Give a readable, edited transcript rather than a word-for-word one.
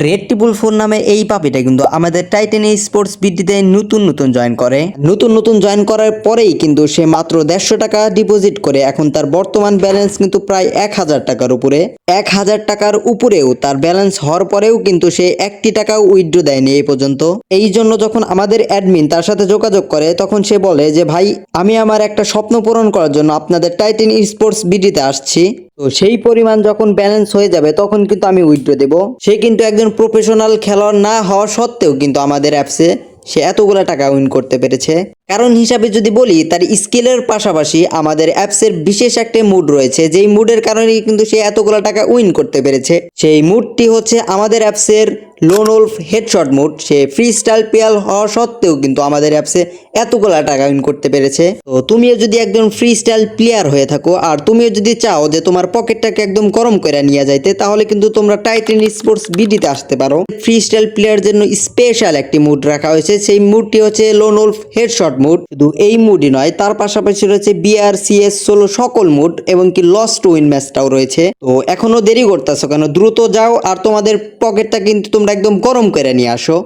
Red টিপুল four নামে এই পাপিটা কিন্তু আমাদের টাইটান স্পোর্টস বিডিতে নতুন জয়েন করে। নতুন জয়েন করার পরেই কিন্তু সে মাত্র 150 টাকা ডিপোজিট করে এখন তার বর্তমান ব্যালেন্স কিন্তু প্রায় 1000 টাকার উপরে। 1000 টাকার উপরেও তার ব্যালেন্স হওয়ার পরেও কিন্তু সে 1 টাকাও উইথড্র দেয়নি এই পর্যন্ত। এই জন্য যখন আমাদের অ্যাডমিন তার সাথে যোগাযোগ করে তখন সে বলে যে ভাই, আমি আমার একটা স্বপ্ন পূরণ করার জন্য আপনাদের টাইটান স্পোর্টস বিডিতে আসছি, তো সেই পরিমাণ যখন ব্যালেন্স হয়ে যাবে তখন কিন্তু আমি উইথড্র দেব। সে কিন্তু একজন প্রফেশনাল খেলোয়াড় না হওয়া সত্ত্বেও কিন্তু আমাদের অ্যাপসে সে এতগুলা টাকা উইন করতে পেরেছে। কারণ হিসাবে যদি বলি, তার স্কিলের পাশাপাশি আমাদের অ্যাপসের বিশেষ একটা মুড রয়েছে, যেই মুডের কারণেই কিন্তু সে এতগুলা টাকা উইন করতে পেরেছে। সেই মুডটি হচ্ছে আমাদের অ্যাপসের লোন ওলফ হেডশট মুড। সে ফ্রি স্টাইল প্লেয়ার হওয়া সত্ত্বেও কিন্তু আমাদের অ্যাপসে এতগুলা টাকা উইন করতে পেরেছে। তো তুমিও যদি একজন ফ্রি স্টাইল প্লেয়ার হয়ে থাকো আর তুমিও যদি চাও যে তোমার পকেটটাকে একদম গরম করে নিয়ে যাইতে, তাহলে কিন্তু তোমরা টাইটান স্পোর্টস বিডিতে আসতে পারো। ফ্রি স্টাইল প্লেয়ার জন্য স্পেশাল একটি মুড রাখা হয়েছে, সেই মুডটি হচ্ছে লোন ওলফ হেডশট মুড। শুধু এই মুডই নয়, তার পাশাপাশি রয়েছে বিআর, সিএস, সোলো সকল মুড এবং কি লস্ট উইন ম্যাচটাও রয়েছে। তো এখনো দেরি করতেছো কেন? দ্রুত যাও আর তোমাদের পকেটটা কিন্তু তোমরা একদম গরম করে নিয়ে আসো।